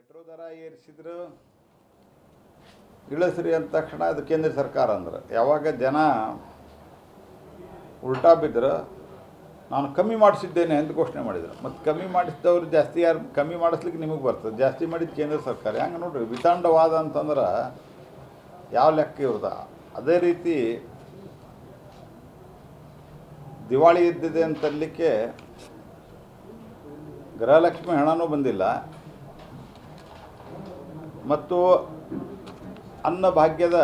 Metro ದರ ಏರಿಸಿದ್ರು ಇಳಿಸ್ರಿ ಅಂದ ತಕ್ಷಣ ಅದು ಕೇಂದ್ರ ಸರ್ಕಾರ ಅಂದ್ರೆ ಯಾವಾಗ ಜನ ಉಲ್ಟಾ ಬಿದ್ದರು ನಾನು ಕಮ್ಮಿ ಮಾಡಿಸಿದ್ದೇನೆ ಅಂತ ಘೋಷಣೆ ಮಾಡಿದರು. ಮತ್ತು ಕಮ್ಮಿ ಮಾಡಿಸಿದವ್ರು ಜಾಸ್ತಿ ಯಾರು ಕಮ್ಮಿ ಮಾಡಿಸ್ಲಿಕ್ಕೆ ನಿಮಗೆ ಬರ್ತದೆ, ಜಾಸ್ತಿ ಮಾಡಿದ್ದು ಕೇಂದ್ರ ಸರ್ಕಾರ. ಹೆಂಗೆ ನೋಡ್ರಿ ವಿತಂಡವಾದ ಅಂತಂದ್ರೆ ಯಾವ ಲೆಕ್ಕ ಇವ್ರದ. ಅದೇ ರೀತಿ ದಿವಾಳಿ ಇದ್ದಿದೆ ಅಂತಲಿಕ್ಕೆ ಗೃಹಲಕ್ಷ್ಮಿ ಹಣನೂ ಬಂದಿಲ್ಲ ಮತ್ತು ಅನ್ನಭಾಗ್ಯದ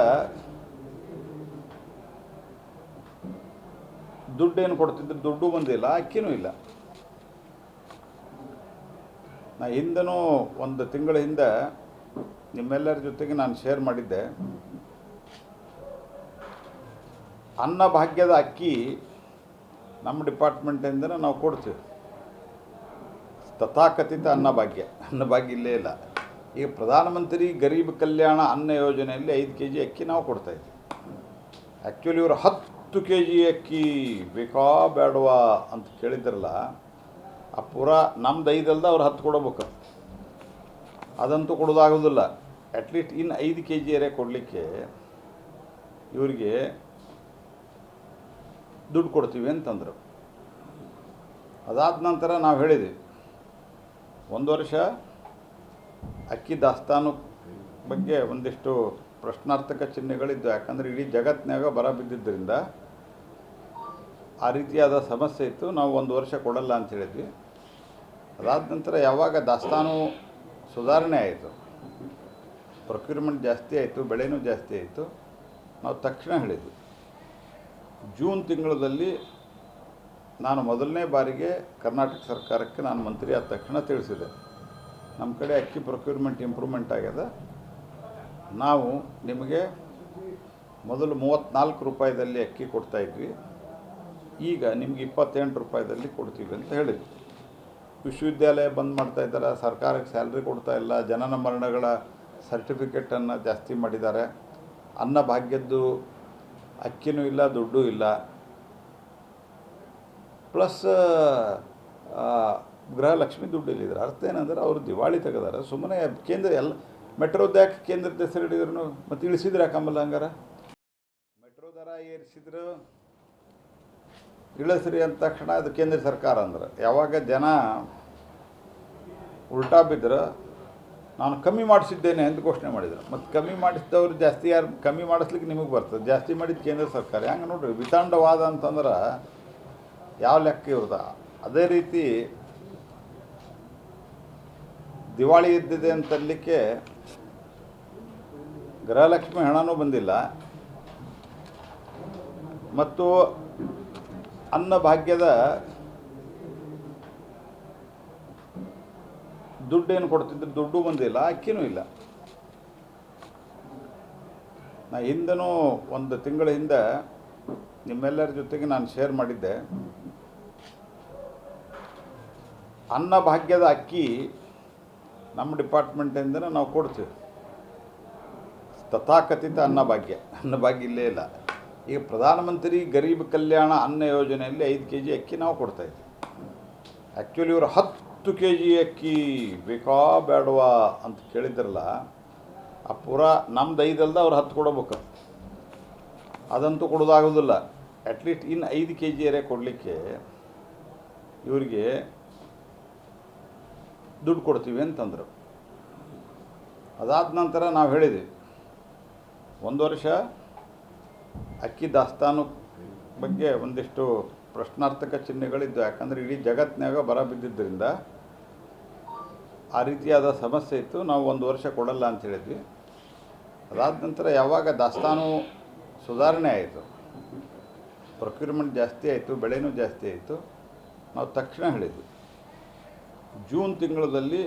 ದುಡ್ಡೇನು ಕೊಡ್ತಿದ್ರು ದುಡ್ಡು ಬಂದಿಲ್ಲ, ಅಕ್ಕಿನೂ ಇಲ್ಲ. ನಾ ಹಿಂದೂ ಒಂದು ತಿಂಗಳ ಹಿಂದೆ ನಿಮ್ಮೆಲ್ಲರ ಜೊತೆಗೆ ನಾನು ಶೇರ್ ಮಾಡಿದ್ದೆ. ಅನ್ನಭಾಗ್ಯದ ಅಕ್ಕಿ ನಮ್ಮ ಡಿಪಾರ್ಟ್ಮೆಂಟಿಂದ ನಾವು ಕೊಡ್ತೀವಿ. ತಥಾಕಥಿತ ಅನ್ನಭಾಗ್ಯ ಇಲ್ಲೇ ಇಲ್ಲ. ಈಗ ಪ್ರಧಾನಮಂತ್ರಿ ಗರೀಬ್ ಕಲ್ಯಾಣ ಅನ್ನ ಯೋಜನೆಯಲ್ಲಿ 5 kg ಅಕ್ಕಿ ನಾವು ಕೊಡ್ತಾಯಿದ್ವಿ. ಆ್ಯಕ್ಚುಲಿ ಇವರು 10 kg ಅಕ್ಕಿ ಬೇಕಾ ಬೇಡವಾ ಅಂತ ಕೇಳಿದ್ರಲ್ಲ, ಆ ಪೂರಾ ನಮ್ದು 5 ಅಲ್ದ ಅವ್ರು 10 ಕೊಡಬೇಕು. ಅದಂತೂ ಕೊಡೋದಾಗೋದಿಲ್ಲ. ಅಟ್ಲೀಸ್ಟ್ ಇನ್ನು 5 kg ಏರೇ ಕೊಡಲಿಕ್ಕೆ ಇವರಿಗೆ ದುಡ್ಡು ಕೊಡ್ತೀವಿ ಅಂತಂದರು. ಅದಾದ ನಂತರ ನಾವು ಹೇಳಿದ್ವಿ 1 ವರ್ಷ ಅಕ್ಕಿ ದಾಸ್ತಾನು ಬಗ್ಗೆ ಒಂದಿಷ್ಟು ಪ್ರಶ್ನಾರ್ಥಕ ಚಿಹ್ನೆಗಳಿದ್ದು. ಯಾಕಂದರೆ ಇಡೀ ಜಗತ್ತಿನಾಗ ಬರ ಬಿದ್ದಿದ್ದರಿಂದ ಆ ರೀತಿಯಾದ ಸಮಸ್ಯೆ ಇತ್ತು. ನಾವು 1 ವರ್ಷ ಕೊಡಲ್ಲ ಅಂತ ಹೇಳಿದ್ವಿ. ಅದಾದ ನಂತರ ಯಾವಾಗ ದಾಸ್ತಾನು ಸುಧಾರಣೆ ಆಯಿತು, ಪ್ರೊಕ್ಯೂರ್ಮೆಂಟ್ ಜಾಸ್ತಿ ಆಯಿತು, ಬೆಳೆನೂ ಜಾಸ್ತಿ ಆಯಿತು, ನಾವು ತಕ್ಷಣ ಹೇಳಿದ್ವಿ. ಜೂನ್ ತಿಂಗಳಲ್ಲಿ ನಾನು ಮೊದಲನೇ ಬಾರಿಗೆ ಕರ್ನಾಟಕ ಸರ್ಕಾರಕ್ಕೆ ನಾನು ಮಂತ್ರಿ ಆದ ತಕ್ಷಣ ತಿಳಿಸಿದೆ, ನಮ್ಮ ಕಡೆ ಅಕ್ಕಿ ಪ್ರೊಕ್ಯೂರ್ಮೆಂಟ್ ಇಂಪ್ರೂವ್ಮೆಂಟ್ ಆಗ್ಯದ. ನಾವು ನಿಮಗೆ ಮೊದಲು 34 ರೂಪಾಯಿದಲ್ಲಿ ಅಕ್ಕಿ ಕೊಡ್ತಾಯಿದ್ವಿ, ಈಗ ನಿಮಗೆ 28 ರೂಪಾಯಿದಲ್ಲಿ ಕೊಡ್ತೀವಿ ಅಂತ ಹೇಳಿದ್ವಿ. ವಿಶ್ವವಿದ್ಯಾಲಯ ಬಂದ್ ಮಾಡ್ತಾಯಿದ್ದಾರೆ, ಸರ್ಕಾರಕ್ಕೆ ಸ್ಯಾಲ್ರಿ ಕೊಡ್ತಾ ಇಲ್ಲ, ಜನನ ಮರಣಗಳ ಸರ್ಟಿಫಿಕೇಟನ್ನು ಜಾಸ್ತಿ ಮಾಡಿದ್ದಾರೆ, ಅನ್ನಭಾಗ್ಯದ್ದು ಅಕ್ಕಿನೂ ಇಲ್ಲ, ದುಡ್ಡು ಇಲ್ಲ, ಪ್ಲಸ್ ಗೃಹಲಕ್ಷ್ಮಿ ದುಡ್ಡು ಇಲ್ಲಿದ್ದಾರೆ. ಅರ್ಥ ಏನಂದ್ರೆ ಅವರು ದಿವಾಳಿ ತೆಗೆದಾರೆ. ಸುಮ್ಮನೆ ಕೇಂದ್ರ ಎಲ್ಲ ಮೆಟ್ರೋದ್ಯಾಕೆ ಕೇಂದ್ರದ ಹೆಸರು ಹಿಡಿದ್ರು ಮತ್ತು ಇಳಿಸಿದ್ರೆ ಯಾಕಂಬಲ್ಲ. ಹಂಗಾರ ಮೆಟ್ರೋ ದರ ಏರಿಸಿದ್ರು ಇಳಿಸ್ರಿ ಅಂದ ತಕ್ಷಣ ಅದು ಕೇಂದ್ರ ಸರ್ಕಾರ ಅಂದ್ರೆ ಯಾವಾಗ ಜನ ಉಲ್ಟಾ ಬಿದ್ದರು ನಾನು ಕಮ್ಮಿ ಮಾಡಿಸಿದ್ದೇನೆ ಅಂತ ಘೋಷಣೆ ಮಾಡಿದರು. ಮತ್ತು ಕಮ್ಮಿ ಮಾಡಿಸಿದವ್ರು ಜಾಸ್ತಿ ಯಾರು ಕಮ್ಮಿ ಮಾಡಿಸ್ಲಿಕ್ಕೆ ನಿಮಗೆ ಬರ್ತದೆ, ಜಾಸ್ತಿ ಮಾಡಿದ್ದು ಕೇಂದ್ರ ಸರ್ಕಾರ. ಹೆಂಗೆ ನೋಡ್ರಿ ವಿತಂಡವಾದ ಅಂತಂದ್ರೆ ಯಾವ ಲೆಕ್ಕ ಇವ್ರದ. ಅದೇ ರೀತಿ ದಿವಾಳಿ ಇದ್ದಿದೆ ಅಂತಲಿಕ್ಕೆ ಗೃಹಲಕ್ಷ್ಮಿ ಹಣನೂ ಬಂದಿಲ್ಲ ಮತ್ತು ಅನ್ನಭಾಗ್ಯದ ದುಡ್ಡೇನು ಕೊಡ್ತಿದ್ರು ದುಡ್ಡು ಬಂದಿಲ್ಲ, ಅಕ್ಕಿನೂ ಇಲ್ಲ. ನಾ ಹಿಂದೂ ಒಂದು ತಿಂಗಳ ಹಿಂದೆ ನಿಮ್ಮೆಲ್ಲರ ಜೊತೆಗೆ ನಾನು ಶೇರ್ ಮಾಡಿದ್ದೆ. ಅನ್ನಭಾಗ್ಯದ ಅಕ್ಕಿ ನಮ್ಮ ಡಿಪಾರ್ಟ್ಮೆಂಟಿಂದ ನಾವು ಕೊಡ್ತೀವಿ. ತಥಾಕಥಿತ ಅನ್ನಭಾಗ್ಯ ಇಲ್ಲೇ ಇಲ್ಲ. ಈಗ ಪ್ರಧಾನಮಂತ್ರಿ ಗರೀಬ್ ಕಲ್ಯಾಣ ಅನ್ನ ಯೋಜನೆಯಲ್ಲಿ 5 kg ಅಕ್ಕಿ ನಾವು ಕೊಡ್ತಾಯಿದ್ವಿ. ಆ್ಯಕ್ಚುಲಿ ಇವರು 10 kg ಅಕ್ಕಿ ಬೇಕಾ ಬೇಡವಾ ಅಂತ ಕೇಳಿದ್ರಲ್ಲ, ಆ ಪೂರಾ ನಮ್ದು 5 ಅಲ್ದ ಅವ್ರು 10 ಕೊಡಬೇಕು. ಅದಂತೂ ಕೊಡೋದಾಗೋದಿಲ್ಲ. ಅಟ್ಲೀಸ್ಟ್ ಇನ್ನು 5 kg ಏರೇ ಕೊಡಲಿಕ್ಕೆ ಇವರಿಗೆ ದುಡ್ಡು ಕೊಡ್ತೀವಿ ಅಂತಂದರು. ಅದಾದ ನಂತರ ನಾವು ಹೇಳಿದ್ವಿ 1 ವರ್ಷ ಅಕ್ಕಿ ದಾಸ್ತಾನು ಬಗ್ಗೆ ಒಂದಿಷ್ಟು ಪ್ರಶ್ನಾರ್ಥಕ ಚಿಹ್ನೆಗಳಿದ್ದು. ಯಾಕಂದರೆ ಇಡೀ ಜಗತ್ತಿನಾಗ ಬರ ಬಿದ್ದಿದ್ದರಿಂದ ಆ ರೀತಿಯಾದ ಸಮಸ್ಯೆ ಇತ್ತು, ನಾವು 1 ವರ್ಷ ಕೊಡಲ್ಲ ಅಂತ ಹೇಳಿದ್ವಿ. ಅದಾದ ನಂತರ ಯಾವಾಗ ದಾಸ್ತಾನು ಸುಧಾರಣೆ ಆಯಿತು, ಪ್ರೊಕ್ಯೂರ್ಮೆಂಟ್ ಜಾಸ್ತಿ ಆಯಿತು, ಬೆಳೆನೂ ಜಾಸ್ತಿ ಆಯಿತು, ನಾವು ತಕ್ಷಣ ಹೇಳಿದ್ವಿ. ಜೂನ್ ತಿಂಗಳಲ್ಲಿ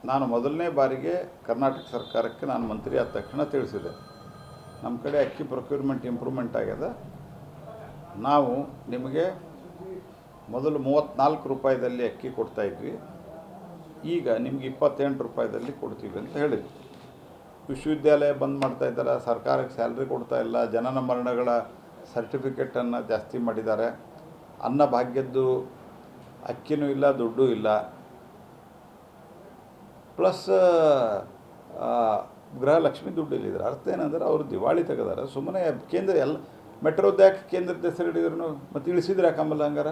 ನಾನು ಮೊದಲನೇ ಬಾರಿಗೆ ಕರ್ನಾಟಕ ಸರ್ಕಾರಕ್ಕೆ ನಾನು ಮಂತ್ರಿ ಆದ ತಕ್ಷಣ ತಿಳಿಸಿದೆ, ನಮ್ಮ ಕಡೆ ಅಕ್ಕಿ ಪ್ರೊಕ್ಯೂರ್ಮೆಂಟ್ ಇಂಪ್ರೂವ್ಮೆಂಟ್ ಆಗ್ಯದ. ನಾವು ನಿಮಗೆ ಮೊದಲು 34 ರೂಪಾಯಿದಲ್ಲಿ ಅಕ್ಕಿ ಕೊಡ್ತಾಯಿದ್ವಿ, ಈಗ ನಿಮಗೆ 28 ರೂಪಾಯಿದಲ್ಲಿ ಕೊಡ್ತೀವಿ ಅಂತ ಹೇಳಿದ್ವಿ. ವಿಶ್ವವಿದ್ಯಾಲಯ ಬಂದ್ ಮಾಡ್ತಾಯಿದ್ದಾರೆ, ಸರ್ಕಾರಕ್ಕೆ ಸ್ಯಾಲ್ರಿ ಕೊಡ್ತಾ ಇಲ್ಲ, ಜನನ ಮರಣಗಳ ಸರ್ಟಿಫಿಕೇಟನ್ನು ಜಾಸ್ತಿ ಮಾಡಿದ್ದಾರೆ, ಅನ್ನಭಾಗ್ಯದ್ದು ಅಕ್ಕಿನೂ ಇಲ್ಲ, ದುಡ್ಡು ಇಲ್ಲ, ಪ್ಲಸ್ ಗೃಹಲಕ್ಷ್ಮಿ ದುಡ್ಡು ಇಲ್ಲಿದ್ರು. ಅರ್ಥ ಏನಂದ್ರೆ ಅವರು ದಿವಾಳಿ ತೆಗೆದಾರೆ. ಸುಮ್ಮನೆ ಕೇಂದ್ರ ಎಲ್ಲ ಮೆಟ್ರೋದ್ಯಾಕೆ ಕೇಂದ್ರದ ಹೆಸರು ಹಿಡಿದ್ರು ಮತ್ತು ಇಳಿಸಿದ್ರೆ ಯಾಕಂಬಲ್ಲ ಹಂಗಾರ